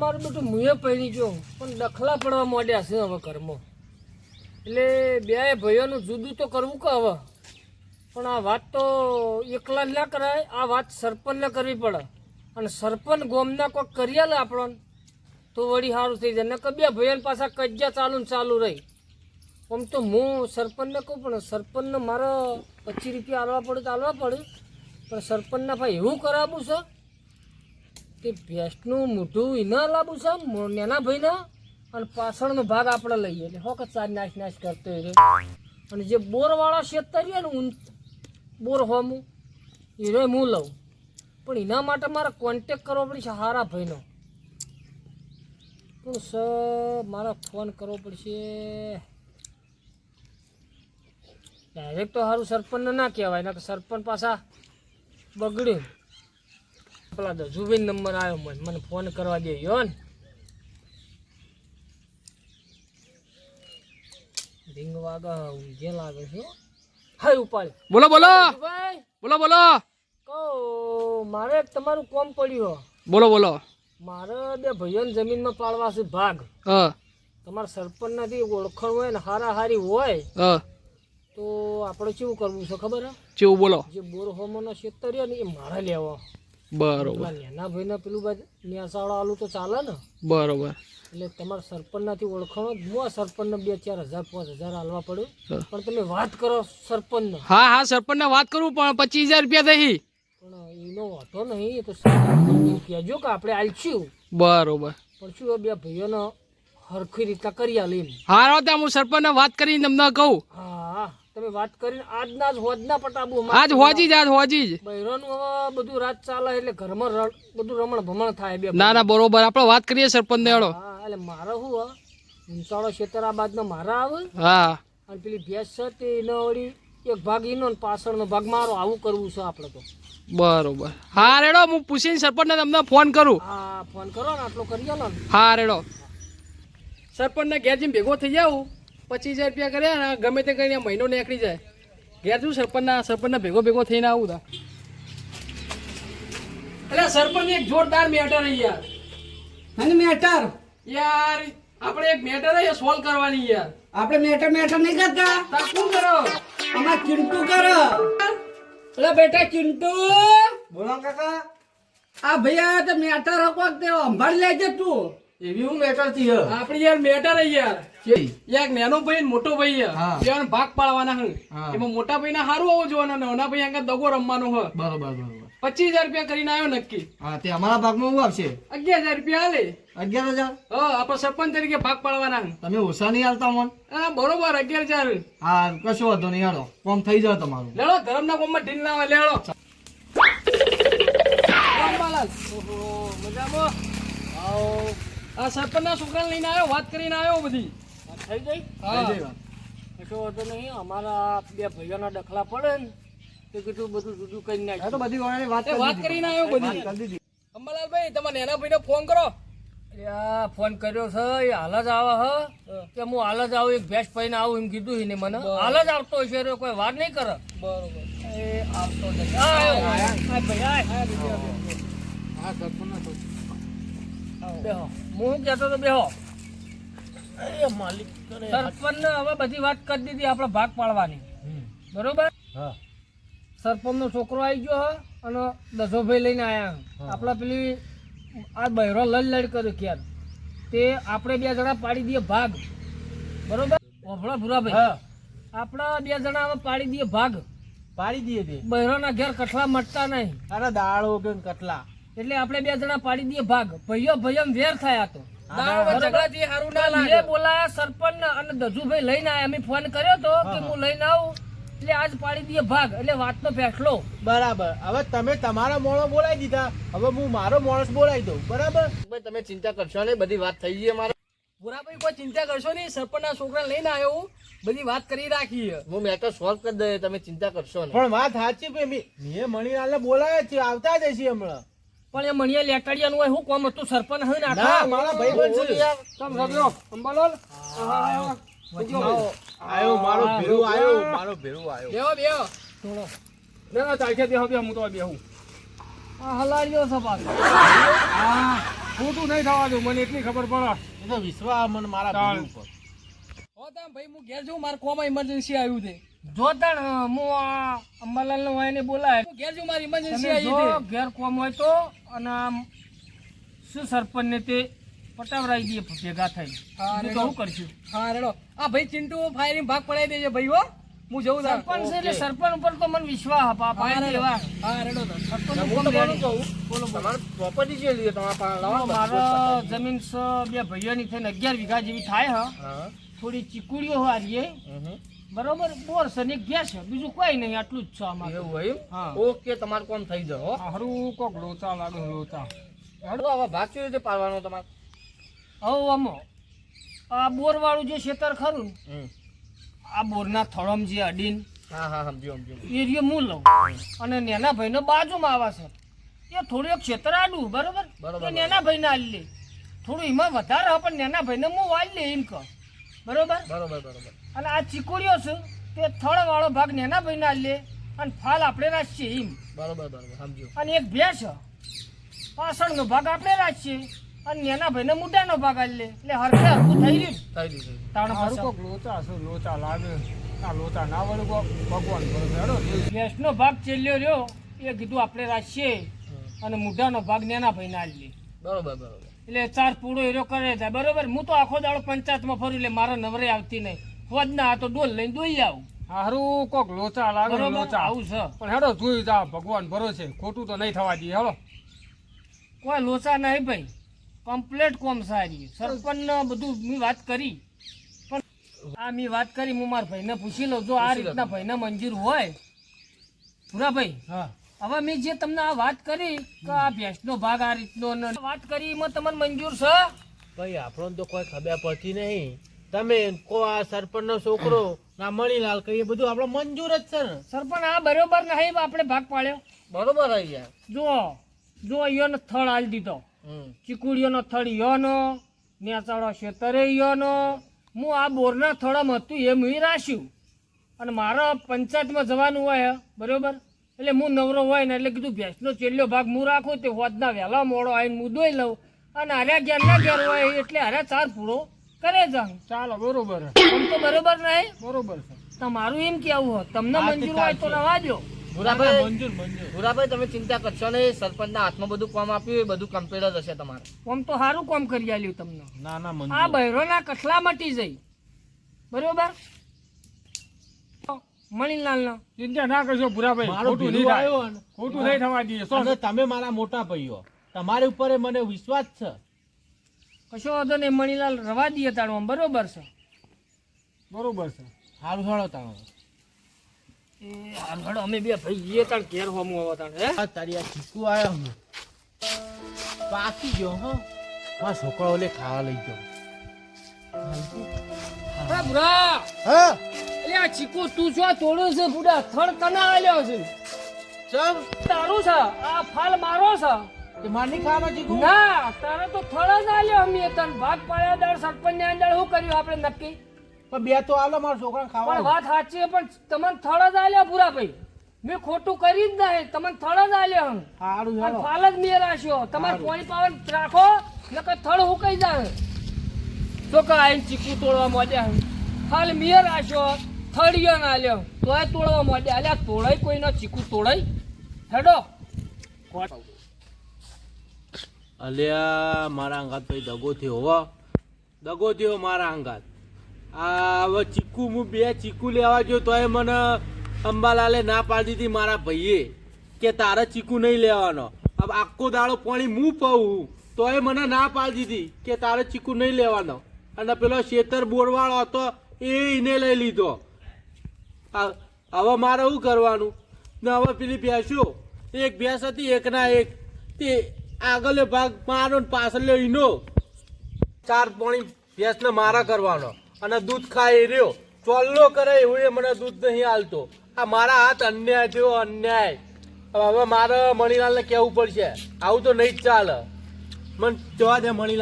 મારું બેટું મુએ પડી ગયો પણ દખલા પડવા માંડ્યા છે હવે ઘરમાં. એટલે બે ભાઈઓનું જુદું તો કરવું કે હવે, પણ આ વાત તો એકલા જ ના કરાય, આ વાત સરપંચને કરવી પડે. અને સરપંચ ગોમના કોઈક કરી આલે આપણને તો વળી સારું થઈ જાય. નકર બે ભાઈઓને પાછા કજ્જા ચાલુ રહી. આમ તો હું સરપંચને કહું પણ સરપંચને મારે 25 રૂપિયા આલવા પડે તો આલવા પડે, પણ સરપંચના ભાઈ એવું કરાવવું છે કે ભેંસનું મોઢું એને લાવવું છે નાના ભાઈને, અને પાછળનો ભાગ આપણે લઈએ એટલે હોક ચાર નાશ કરતો હોય. અને જે બોરવાળા શેતર ને બોર હોમું એ હું લઉં, પણ એના માટે મારે કોન્ટેક કરવો પડશે સારા ભાઈનો. તો સર મારે ફોન કરવો પડશે ડાયરેક્ટ. તો સારું સરપંચને ના કહેવાય, ના સરપંચ પાછા બગડ્યું. પેલા દજુભાઈ નંબર આવ્યો મને ફોન કરવા દે યો ને. રીંગ વાગા ઊંઘે લાગે છે. હાય ઉપાડી. બોલો બોલો ભાઈ બોલો બોલો. કહો મારે તમારું કોમ પડ્યું. બોલો બોલો. મારે બે ભાઈઓને જમીનમાં પાડવા છે ભાગ. હા તમારા સરપંચ નથી ઓળખાણ હોય ને હારી હોય હા તો આપણે કેવું કરવું છે ખબર હે? કેવું બોલો. જે બોર હોમોનો ક્ષેત્ર રહ્યો ને એ મારે લેવો. બરોબર. નાના ભાઈને પેલું બાદ ન્યાસાળો આલું તો ચાલે ને. બરોબર. એટલે તમારા સરપંચનાથી ઓળખાણો હું આ સરપંચને 2-4 હજાર 5,000 આલવા પડ્યું. પણ તમે વાત કરો સરપંચને. હા હા સરપંચને વાત કરું પણ 25,000 રૂપિયા થઈ. પણ એનો વાંધો નહીં, એ તો સરપંચ કહેજો કે આપણે આલશું. બરોબર. પણ શું બે ભાઈઓને હરખી રીતના કરી આલે એમ. હારો ત્યાં હું સરપંચને વાત કરીને તમને કહું. હા તમે વાત કરીને આજના જ હોજના પટાબુ આજ હોજી જ. બૈરોનું હવે બધું રાત ચાલે એટલે ઘરમાં બધું રમણ ભમણ થાય બે. ના બરોબર આપણે વાત કરીએ સરપંચને હેડો. હા એટલે મારે શું હા ઊંચાળો ક્ષેત્ર આ બાજનો મારા આવે. હા અને પેલી ભેંસ છે તે એનો વળી એક ભાગ એનો ને પાછળનો ભાગ મારો. આવું કરવું છે આપણે તો. બરોબર. હા રેડો હું પૂછીને સરપંચને તમને ફોન કરું. હા ફોન કરો ને આટલો કરી આલો ને. હા રેડો. સરપંચને ઘેર જઈને ભેગો થઈ જાઉં 25,000 રૂપિયા કર્યા ને ગમે તે કરીને મહિનો નીકળી જાય. ઘેર જઉં સરપંચના ભેગો થઈને આવું તા. એટલે સરપંચ એક જોરદાર મેટર યાર. અને મેટર યાર આપણે એક મેટર હે સોલ્વ કરવાની યાર. આપણે મેટર નહીં કરતા. તા કોણ કરો? અમાર ચિંટુ કરો. એટલે બેટા ચિંટુ બોલો કાકા. આ ભૈયા તો મેટર હકોક તે સંભાળી લેજે તું. એવી હું મેટર થી હ આપણી યાર મેટર હે યાર. એક નાનો ભાઈ ને મોટો ભાઈ હા. હે ભાગ પાડવાના હે. હા. એમાં મોટા ભાઈ ને સારું આવું જોવાનું, નાના ભાઈ આગળ દગો રમવાનો હે. બરોબર 25,000 રૂપિયા કરીને આવ્યો નક્કી. હા તે અમારા ભાગમાં શું આવશે? 11,000 રૂપિયા હાલે. 11,000. હા આપણે સરપંચ તરીકે ભાગ પાડવાના હે. તમે ઓછા નહીં હાલતા મન? હા બરોબર 11,000. હા કશો વાંધો નહીં હાલો કોમ થઈ જાય તમારું. લેડો ધરમના કોમમાં ઢીલ ના આવે લેડો. રામબાલાલ. ઓહો મજામાં. આવો આ સરપંચના છોકરાને લઈને આવ્યો, વાત કરીને આવ્યો બધી. થઈ ગઈ હા થઈ જાય. એટલો વાંધો નહીં. અમારા બે ભાઈઓના દખલા પડે ને તો કીધું બધું જુદું કરી હા નાખ્યું. તો બધી વાળાની વાત એ વાત કરીને આવ્યો બધી. કરી દીધી. અંબાલાલભાઈ તમારા નેના ભાઈને ફોન કરો. આ ફોન કર્યો છે એ હાલ જ આવે હ કે હું હાલ જ આવું એક ભેંસ પૈને આવું એમ કીધું એને મને. હાલ જ આવતો હશે રે, કોઈ વાત નહીં કરે. બરોબર. એ આવતો નથી. આય ભાઈ આય. હા સરપંચ બેહો. હું કહેતો તો બેહો. એ માલિક કરે. સરપંચને હવે બધી વાત કરી દીધી આપણે ભાગ પાડવાની. બરોબર. હા સરપંચનો છોકરો આવી ગયો હ અને દસોભાઈ લઈને આવ્યા. આપણે પેલી આ બહેરો લડ કર્યો ક્યાં તે આપણે 2 જણા પાડી દઈએ ભાગ. બરોબર ઓભળો ભૂરાભાઈ. આપણે 2 જણા હવે પાડી દઈએ ભાગ. પાડી દઈએ તે. બહેરોના ઘેર કઠલા મટતા નહીં અરે દાળો કે કટલા. એટલે આપણે 2 જણા પાડી દઈએ ભાગ. ભાઈઓ વેર થયા તો ઝઘડાથી સારું ના લાગે. એ બોલાયા સરપંચ અને દજુભાઈ લઈને આવ્યા. અમે ફોન કર્યો તો કે હું લઈને આવું એટલે આજ પાડી દઈએ ભાગ. એટલે વાતનો ફેસલો. બરાબર. હવે તમે તમારા મોણો બોલાવી દીધા, હવે હું મારો માણસ બોલાવી દઉં. બરાબર ભાઈ તમે ચિંતા કરશો નહીં, બધી વાત થઈ ગઈ અમારે. ભૂરાભાઈ કોઈ ચિંતા કરશો નહીં. સરપંચના છોકરા લઈને આવ્યો હું, બધી વાત કરી રાખી. હું મેટર સોલ્વ કરી દઈએ, તમે ચિંતા કરશો નહીં. પણ વાત સાચી ભાઈ, મેં મણીલાલને બોલાવ્યા છે, આવતા જ હશે હમણાં. પણ એ મણિયા લેટાડિયાનું હોય શું કોમ હતું? સરપંચ હોય ને ના આખા મારા ભાઈબંધ છે. તમ સગલો અંબાલાલ આયો મારો ભેરું આયો, મારો ભેરું આયો. બેહો થોડો બેહો તાકે બેહો હું તો બેહું. આ હલાડ્યો છે પાછો. ખોટું નહીં થવા દઉં, મને એટલી ખબર પડે. એ તો વિશ્વાસ મને મારા ભાઈ ઉપર. હો તામ ભાઈ હું ઘેર જઉં, મારે કોમાં ઇમરજન્સી આવ્યું છે. જો તાણ હું આ અંબાલાલ નો વાયને બોલાય હું ઘેર જઉં, મારી ઇમરજન્સી તમે આવી જો છે. ઘેર કોમ હોય તો અને આમ શું સરપંચ ને તે પટાવરાઈ દઈએ ભેગા થઈ. હા, બીજું તો શું કરશું? હા રેડો. આ ભાઈ ચિંટુ ફાયરિંગ ભાગ પડાવી દેજે ભાઈ હો. હું જઉં તાર. સરપંચ છે એટલે સરપંચ ઉપર તો મને વિશ્વાસ આપા હા રેડો. દેવા. હા રેડો તાર. સરપંચનું હું કામ તો બોલું રેડી. કહું, તમારે પ્રોપર્ટી છે લીધી તમારા પાસે લાવો ને મારો બધું જમીન બે ભાઈઓની થઈને 11 વીઘા જેવી થાય હ. હા થોડી ચીકુડીઓ હારીએ બરોબર, બોર છે ને એક ભેંસ છે, બીજું કોઈ નહીં, આટલું જ છે અમારે. એવું હોય હા. ઓકે તમારું કામ થઈ જાય હો. હારું કોક લોચા લાગે લોચા. હેડો હવે ભાગ કેવી રીતે પાડવાનો તમારે? હવે આમાં આ બોર વાળું જે ખેતર ખરું ને, આ બોરના થળમ જે અડીન હા હા સમજ્યો એરિયો હું લઉં અને નેના ભાઈનો બાજુમાં આવે છે એ થોડું એક ક્ષેત્ર આડું બરોબર, બરોબર. એ નેના ભાઈને આલી લે. થોડું એમાં વધારે હોય પણ નેના ભાઈને હું વાળી લે એમ કહો બરોબર. બરોબર બરોબર અને આ ચીકુડીઓ છે તે થળ વાળો ભાગ નેના ભાઈને આલી લે અને ફાલ આપણે રાખીએ એમ. બરોબર બરોબર સમજ્યો. અને એક ભેંસ છે, પાછળનો ભાગ આપણે રાખીએ અને નેના ભાઈને મુઢાનો ભાગ આલી લે એટલે હરખે હરખું થઈ રહ્યું. થઈ ગયું તાણ હારું પાછળ કોક લોચા છે, લોચા લાગે. આ લોચા ના વળે કોક ભગવાન ભરોસે હેડો. ભેંસનો ભાગ ચેલ્યો રહ્યો એ કીધું આપણે રાખીએ અને મુઢાનો ભાગ નેના ભાઈને આલી લે. બરોબર બરોબર એટલે 4 પૂળો હીરો કરે જાય બરોબર. હું તો આખો દાડો પંચાયતમાં ફરું એટલે મારા નવરે આવતી નહીં. હોજ ના તો ડોલ લઈને દોઈ આવું હારું કોક લોચા લાગે બરોબર. લોચા. આવું છે. પણ હેડો જોઈ જા ભગવાન ભરોસે, ખોટું તો નહીં થવા દઈએ. હેડો કોઈ લોચા નહીં ભાઈ, કમ્પ્લેટ કોમ સારી. સરપંચને બધું મેં વાત કરી પણ આ મેં વાત કરી, હું મારા ભાઈને પૂછી લઉં જો આ રીતના ભાઈને મંજૂર હોય. પૂરા ભાઈ હા હવે મેં જે તમને આ વાત કરી કે આ ભેંસનો ભાગ આ રીતનો ને વાત કરી એમાં તમને મંજૂર છે? ભાઈ આપણને તો કોઈ ખબર પડતી નહીં. તમે કો આ સરપંચનો છોકરો ના મણીલાલ કહીએ બધું આપણે મંજૂર જ છે ને. સરપંચ આ બરોબર નહીં આપણે ભાગ પાડ્યો. બરોબર આવી યાર. જો ઈયોનો થળ આલી દીધો, ચીકુડીઓનો થળ ઈયોનો, નેચાળો ખેતરે ઈયોનો. હું આ બોરના થળમાં હતું એ હું રાખ્યું અને મારા પંચાયતમાં જવાનું હોય બરોબર, એટલે હું નવરો હોય ને એટલે કીધું ભેંસનો છેલ્લો ભાગ હું રાખું તે હોદના વહેલા મોડો આવીને હું દોઈ લઉં અને હાર્યા ઘેર ના ઘેર હોય એટલે હાર્યા 4 પૂળો કરે જાઉં. ચાલો બરોબર આમ તો બરોબર નહીં. બરોબર છે. તમારું એમ કેવું હોય તમને હા, તે મંજૂર હોય તો ચાલશે. રવા દો. ભૂરાભાઈ ભૂરાભાઈ તમે ચિંતા કરશો નહીં. સરપંચના હાથમાં બધું કામ આપ્યું એ બધું કમ્પ્લીટ જ હશે તમારે. આમ તો સારું કામ કરી આલ્યું તમને. ના ના આ બૈરોના કઠલા મટી જઈ બરોબર. મણીલાલનો ચિંતા ના કરશો ભૂરાભાઈ, મારો ખોટું ભીલું નહીં થાય. આવ્યો ને. ખોટું નહીં થવા દઈએ. અને તમે મારા મોટા ભાઈઓ, તમારી ઉપર મને વિશ્વાસ છે. કશો વાંધો નહીં, મણીલાલ રવા દઈએ તાણવા બરોબર છે. બરોબર છે. સારું સારું તમે એ હારું હેડો અમે બે ભાઈ એ તાણ ઘેર હોમું હવે તાણ હે. તારી આ ચીકુ આવ્યો હું પાકી ગયો હો. મારા છોકરાઓ લે ખાવા લઈ ગયો. હા બુરા, હા એટલે આ ચીકુ તું શું તોડ્યો છે બુડા? થડ તને આલ્યો છે, ચમ તારું છે. આ ફાલ મારો છે. તે માર નહીં ખાવાનો ચીકુ? ના તારે તો થડ જ આલ્યો. અમે તને ભાગ પાડ્યા દાડ સરપંચ ને અંદર શું કર્યું આપણે નક્કી? પણ બે તો આલો મારા છોકરાને પણ ખાવા. વાત સાચી છે, પણ તમને થડ જ આલ્યો પૂરા ભાઈ. મેં ખોટું કરી જ નહીં, તમને થડ જ આલ્યો. સારું અને સારું ફાલ જ મેં રાખ્યો. તમારે પાણી પાવન રાખો નકર થડ હુકાઈ જાય. તો કે આઈને ચીકુ તોડવા માંડ્યા. ફાલ મેં રાખ્યો, થળિયો ના લ્યો તોય તોડવા માંડ્યા. અલ્યા તોડાય કોઈનો ચીકુ તોડાય? હેડો અલ્યા મારા અંગાત ભાઈ દગો થયો હો. દગો થયો મારા અંગાત. આ હવે ચીકુ હું 2 ચીકુ લેવા ગયો તોય મને અંબાલાલે ના પાડી દીધી મારા ભાઈએ કે તારે ચીકુ નહીં લેવાનો. હવે આખો દાડો પાણી હું પાઉં તોય મને ના પાડી દીધી કે તારે ચીકુ નહીં લેવાનો. અને પેલો શેતર બોરવાળો હતો એને લઈ લીધો. હવે મારે શું કરવાનું? ને હવે પેલી ભેંસો, એક ભેંસ હતી એકના એક, તે આગળ ભાગ મારો ને પાછળ ઈનો. 4 પાણી ભેંસને મારા કરવાનો અને દૂધ ખાય એ રહ્યો. ચોલ્લો કરે એવું એ મને દૂધ નહીં હાલતો. આ મારા હાથ અન્યાય થયો, અન્યાય. હવે મારે મણીલાલને કહેવું પડશે, આવું તો નહીં જ ચાલે. મને જવા દે મણીલાલ.